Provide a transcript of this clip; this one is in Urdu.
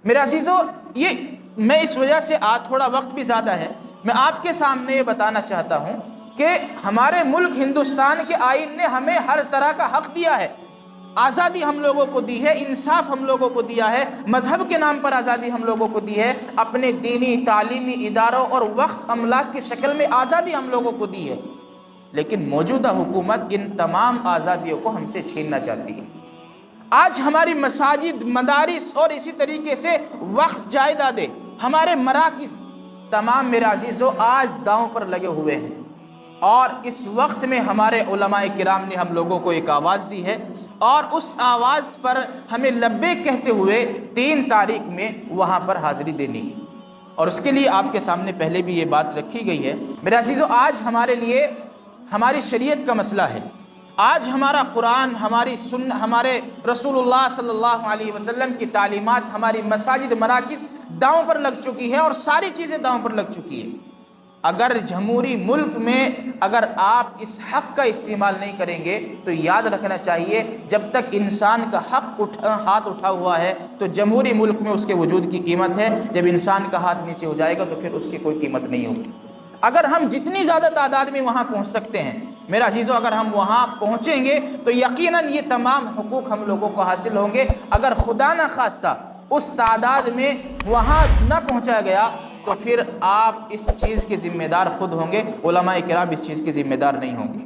میرے عزیزو، یہ میں اس وجہ سے تھوڑا وقت بھی زیادہ ہے، میں آپ کے سامنے یہ بتانا چاہتا ہوں کہ ہمارے ملک ہندوستان کے آئین نے ہمیں ہر طرح کا حق دیا ہے، آزادی ہم لوگوں کو دی ہے، انصاف ہم لوگوں کو دیا ہے، مذہب کے نام پر آزادی ہم لوگوں کو دی ہے، اپنے دینی تعلیمی اداروں اور وقف املاک کی شکل میں آزادی ہم لوگوں کو دی ہے، لیکن موجودہ حکومت ان تمام آزادیوں کو ہم سے چھیننا چاہتی ہے۔ آج ہماری مساجد، مدارس اور اسی طریقے سے وقف جائیدادیں، ہمارے مراکز تمام میرے عزیزو آج داؤں پر لگے ہوئے ہیں، اور اس وقت میں ہمارے علماء کرام نے ہم لوگوں کو ایک آواز دی ہے، اور اس آواز پر ہمیں لبیک کہتے ہوئے 3 تاریخ میں وہاں پر حاضری دینی ہے، اور اس کے لیے آپ کے سامنے پہلے بھی یہ بات رکھی گئی ہے۔ میرے عزیزو، آج ہمارے لیے ہماری شریعت کا مسئلہ ہے، آج ہمارا قرآن، ہمارے رسول اللہ صلی اللہ علیہ وسلم کی تعلیمات، ہماری مساجد، مراکز داؤں پر لگ چکی ہے، اور ساری چیزیں داؤں پر لگ چکی ہے۔ اگر جمہوری ملک میں اگر آپ اس حق کا استعمال نہیں کریں گے تو یاد رکھنا چاہیے، جب تک انسان کا حق ہاتھ اٹھا ہوا ہے تو جمہوری ملک میں اس کے وجود کی قیمت ہے، جب انسان کا ہاتھ نیچے ہو جائے گا تو پھر اس کی کوئی قیمت نہیں ہوگی۔ اگر ہم جتنی زیادہ تعداد میں وہاں پہنچ سکتے ہیں میرا عزیزو، اگر ہم وہاں پہنچیں گے تو یقیناً یہ تمام حقوق ہم لوگوں کو حاصل ہوں گے۔ اگر خدا نہ خواستہ اس تعداد میں وہاں نہ پہنچا گیا تو پھر آپ اس چیز کے ذمہ دار خود ہوں گے، علماء کرام اس چیز کے ذمہ دار نہیں ہوں گے۔